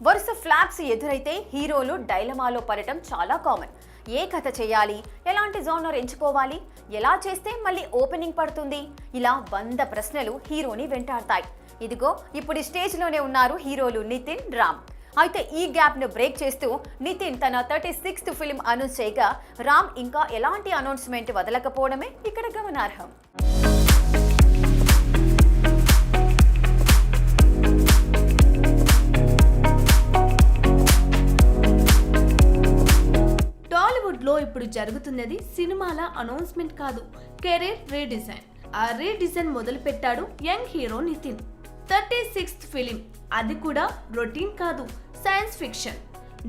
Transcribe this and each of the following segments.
వరుస ఫ్లాప్స్ ఎదురైతే హీరోలు డైలమాలో పడటం చాలా కామన్. ఏ కథ చేయాలి, ఎలాంటి జోనర్ ఎంచుకోవాలి, ఎలా చేస్తే మళ్ళీ ఓపెనింగ్ పడుతుంది, ఇలా 100 ప్రశ్నలు హీరోని వెంటాడతాయి. ఇదిగో ఇప్పుడు స్టేజ్లోనే ఉన్నారు హీరోలు నితిన్, రామ్. అయితే ఈ గ్యాప్ను బ్రేక్ చేస్తూ నితిన్ తన 36th ఫిల్మ్ అనౌన్స్ చేయగా, రామ్ ఇంకా ఎలాంటి అనౌన్స్మెంట్ వదలకపోవడమే ఇక్కడ గమనార్హం. టాలీవుడ్లో ఇప్పుడు జరుగుతున్నది సినిమాల అనౌన్స్మెంట్ కాదు, కెరీర్ రీడిజైన్. ఆ రీడిజైన్ మొదలు పెట్టాడు young hero Nitin. 36th film, అది కూడా రొటీన్ కాదు, science fiction.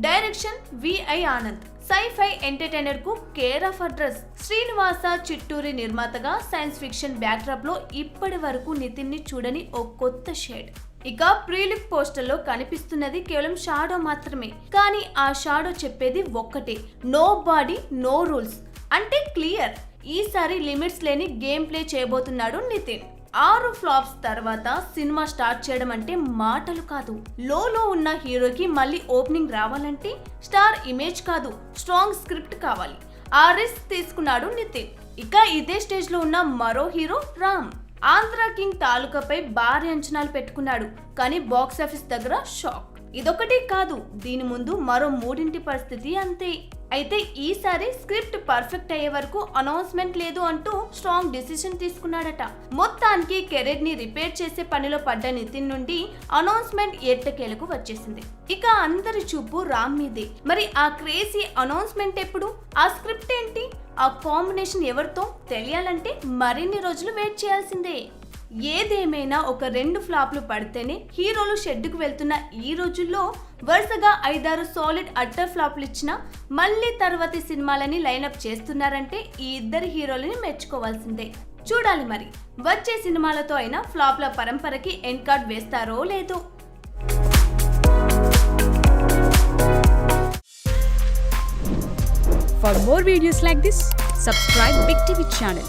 Direction VI Anand. Sci-fi entertainer కు care of address. Srinivasa Chitturi నిర్మాతగా సైన్స్ ఫిక్షన్ బ్యాక్డ్రాప్ లో ఇప్పటి వరకు నితిన్ ని చూడని ఓ కొత్త షేడ్. ఇక ప్రీలుక్ పోస్టర్ లో కనిపిస్తున్నది కేవలం షాడో మాత్రమే, కానీ ఆ షాడో చెప్పేది ఒక్కటే, నో బాడీ నో రూల్స్. అంటే క్లియర్, ఈసారి లిమిట్స్ లేని గేమ్ ప్లే చేయబోతున్నాడు నితిన్. 6 ఫ్లాప్స్ తర్వాత సినిమా స్టార్ట్ చేయడం అంటే మాటలు కాదు. లో ఉన్న హీరోకి మళ్ళీ ఓపెనింగ్ రావాలంటే స్టార్ ఇమేజ్ కాదు, స్ట్రాంగ్ స్క్రిప్ట్ కావాలి. ఆ రిస్క్ తీసుకున్నాడు నితిన్. ఇక ఇదే స్టేజ్ లో ఉన్న మరో హీరో రామ్. ఆంధ్ర కింగ్ తాలూకాపై భారీ అంచనాలు పెట్టుకున్నాడు, కానీ బాక్స్ ఆఫీస్ దగ్గర షాక్. ఇదొకటే కాదు, దీని ముందు మరో 3 పరిస్థితి అంతే. అయితే ఈసారి స్క్రిప్ట్ పర్ఫెక్ట్ అయ్యే వరకు అనౌన్స్మెంట్ లేదు అంటూ స్ట్రాంగ్ డిసిషన్ తీసుకున్నాడట. మొత్తానికి కెరీర్ ని రిపేర్ చేసే పనిలో పడ్డ నితిన్ నుండి అనౌన్స్మెంట్ ఎట్టకేలకు వచ్చేసింది. ఇక అందరి చూపు రామ్ మీదే. మరి ఆ క్రేజీ అనౌన్స్మెంట్ ఎప్పుడు, ఆ స్క్రిప్ట్ ఏంటి, ఆ కాంబినేషన్ ఎవరితో తెలియాలంటే మరిన్ని రోజులు వెయిట్ చేయాల్సిందే. ఏదేమైనా ఒక 2 ఫ్లాప్లు పడితేనే హీరోలు షెడ్డుకు వెళ్తున్న ఈ రోజుల్లో వరుసగా 5-6 సాలిడ్ అట్టర్ ఫ్లాప్లు ఇచ్చినా మళ్ళీ తర్వాతి సినిమాలని లైనప్ చేస్తున్నారంటే ఈ ఇద్దరు హీరోలని మెచ్చుకోవాల్సిందే. చూడాలి మరి వచ్చే సినిమాలతో అయినా ఫ్లాప్ల పరంపరకి ఎండ్ కార్డ్ వేస్తారో లేదో. For more videos like this, subscribe Big TV channel.